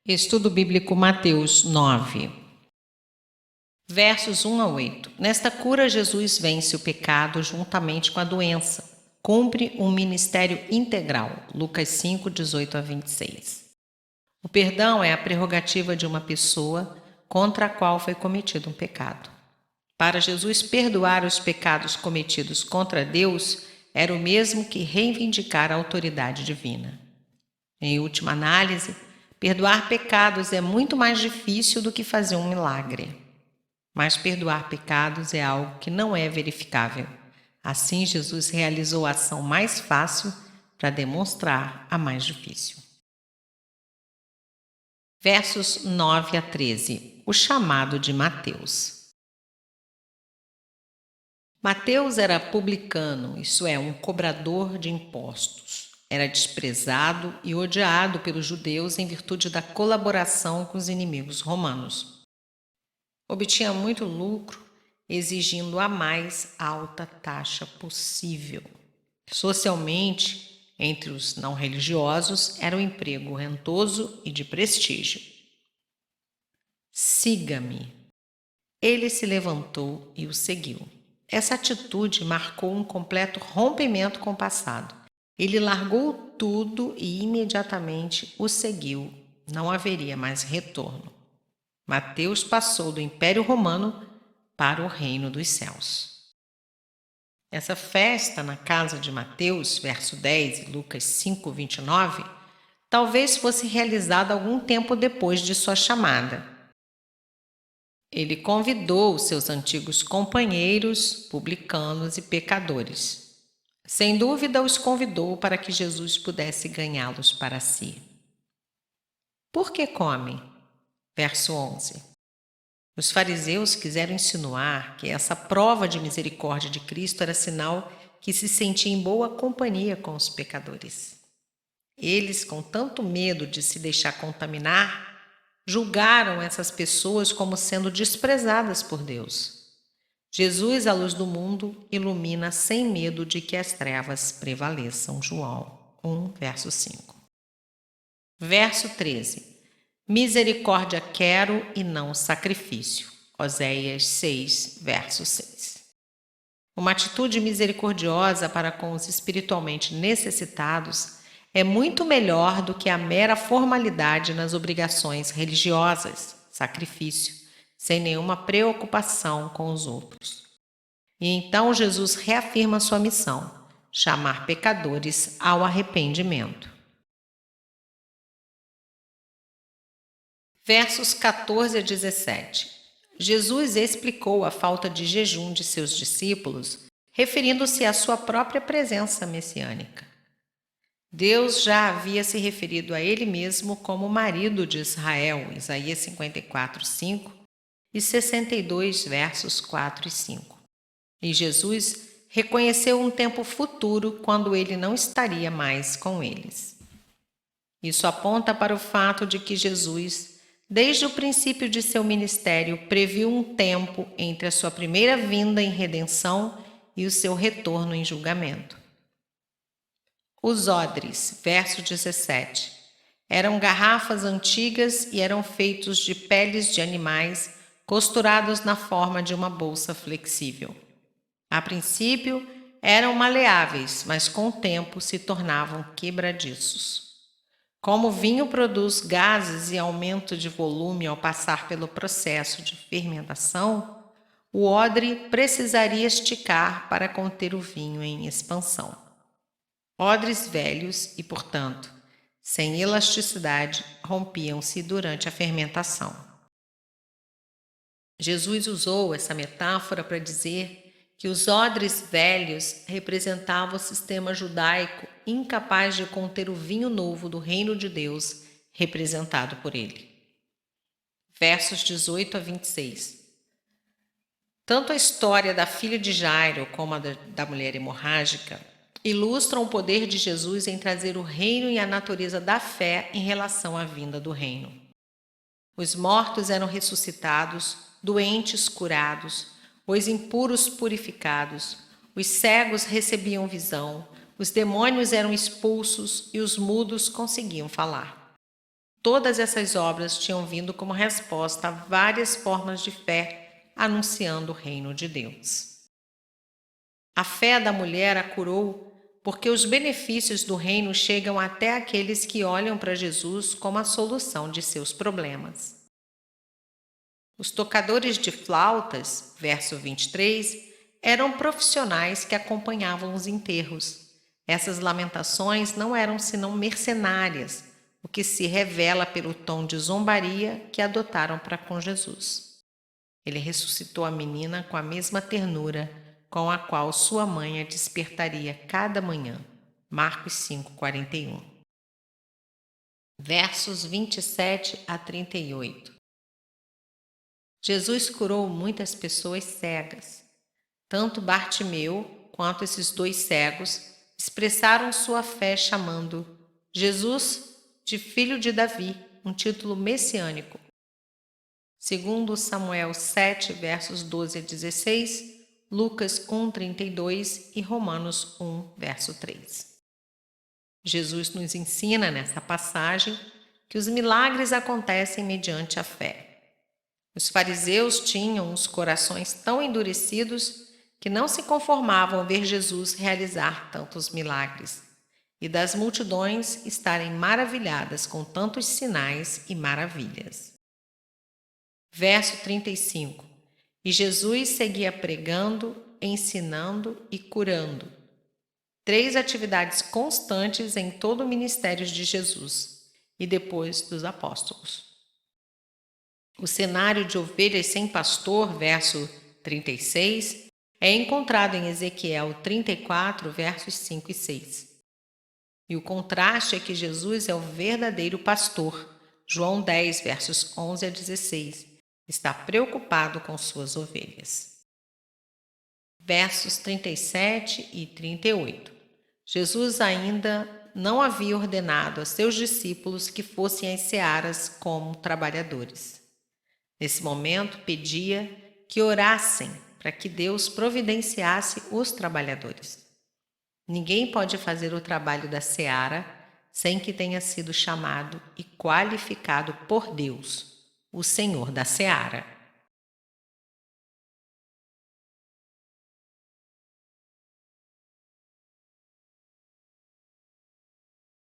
Estudo Bíblico Mateus 9, versos 1 a 8. Nesta cura, Jesus vence o pecado juntamente com a doença. Cumpre um ministério integral. Lucas 5, 18 a 26. O perdão é a prerrogativa de uma pessoa contra a qual foi cometido um pecado. Para Jesus, perdoar os pecados cometidos contra Deus era o mesmo que reivindicar a autoridade divina. Em última análise, perdoar pecados é muito mais difícil do que fazer um milagre. Mas perdoar pecados é algo que não é verificável. Assim, Jesus realizou a ação mais fácil para demonstrar a mais difícil. Versos 9 a 13. O chamado de Mateus. Mateus era publicano, isso é, um cobrador de impostos. Era desprezado e odiado pelos judeus em virtude da colaboração com os inimigos romanos. Obtinha muito lucro, exigindo a mais alta taxa possível. Socialmente, entre os não religiosos, era um emprego rentoso e de prestígio. Siga-me. Ele se levantou e o seguiu. Essa atitude marcou um completo rompimento com o passado. Ele largou tudo e imediatamente o seguiu. Não haveria mais retorno. Mateus passou do Império Romano para o Reino dos Céus. Essa festa na casa de Mateus, verso 10 e Lucas 5, 29, talvez fosse realizada algum tempo depois de sua chamada. Ele convidou os seus antigos companheiros, publicanos e pecadores. Sem dúvida, os convidou para que Jesus pudesse ganhá-los para si. Por que comem? Verso 11. Os fariseus quiseram insinuar que essa prova de misericórdia de Cristo era sinal que se sentia em boa companhia com os pecadores. Eles, com tanto medo de se deixar contaminar, julgaram essas pessoas como sendo desprezadas por Deus. Jesus, a luz do mundo, ilumina sem medo de que as trevas prevaleçam. João 1, verso 5. Verso 13. Misericórdia quero e não sacrifício. Oséias 6, verso 6. Uma atitude misericordiosa para com os espiritualmente necessitados é muito melhor do que a mera formalidade nas obrigações religiosas, sacrifício, sem nenhuma preocupação com os outros. E então Jesus reafirma sua missão, chamar pecadores ao arrependimento. Versos 14 a 17. Jesus explicou a falta de jejum de seus discípulos, referindo-se à sua própria presença messiânica. Deus já havia se referido a ele mesmo como marido de Israel, Isaías 54, 5 e 62, versos 4 e 5. E Jesus reconheceu um tempo futuro quando ele não estaria mais com eles. Isso aponta para o fato de que Jesus, desde o princípio de seu ministério, previu um tempo entre a sua primeira vinda em redenção e o seu retorno em julgamento. Os odres, verso 17, eram garrafas antigas e eram feitos de peles de animais costurados na forma de uma bolsa flexível. A princípio, eram maleáveis, mas com o tempo se tornavam quebradiços. Como o vinho produz gases e aumento de volume ao passar pelo processo de fermentação, o odre precisaria esticar para conter o vinho em expansão. Odres velhos e, portanto, sem elasticidade, rompiam-se durante a fermentação. Jesus usou essa metáfora para dizer que os odres velhos representavam o sistema judaico incapaz de conter o vinho novo do reino de Deus, representado por ele. Versos 18 a 26. Tanto a história da filha de Jairo como a da mulher hemorrágica ilustram o poder de Jesus em trazer o reino e a natureza da fé em relação à vinda do reino. Os mortos eram ressuscitados, doentes curados, os impuros purificados, os cegos recebiam visão, os demônios eram expulsos e os mudos conseguiam falar. todas essas obras tinham vindo como resposta a várias formas de fé anunciando o reino de Deus. A fé da mulher a curou porque os benefícios do reino chegam até aqueles que olham para Jesus como a solução de seus problemas. Os tocadores de flautas, verso 23, eram profissionais que acompanhavam os enterros. Essas lamentações não eram senão mercenárias, o que se revela pelo tom de zombaria que adotaram para com Jesus. Ele ressuscitou a menina com a mesma ternura com a qual sua mãe a despertaria cada manhã. Marcos 5:41. Versos 27 a 38. Jesus curou muitas pessoas cegas. Tanto Bartimeu quanto esses dois cegos expressaram sua fé chamando Jesus de Filho de Davi, um título messiânico. Segundo Samuel 7, versos 12 a 16, Lucas 1:32 e Romanos 1, verso 3. Jesus nos ensina nessa passagem que os milagres acontecem mediante a fé. Os fariseus tinham os corações tão endurecidos que não se conformavam ver Jesus realizar tantos milagres e das multidões estarem maravilhadas com tantos sinais e maravilhas. Verso 35. E Jesus seguia pregando, ensinando e curando. 3 atividades constantes em todo o ministério de Jesus e depois dos apóstolos. O cenário de ovelhas sem pastor, verso 36, é encontrado em Ezequiel 34, versos 5 e 6. E o contraste é que Jesus é o verdadeiro pastor, João 10, versos 11 a 16. Está preocupado com suas ovelhas. Versos 37 e 38. Jesus ainda não havia ordenado a seus discípulos que fossem às searas como trabalhadores. Nesse momento, pedia que orassem para que Deus providenciasse os trabalhadores. Ninguém pode fazer o trabalho da seara sem que tenha sido chamado e qualificado por Deus, o Senhor da seara.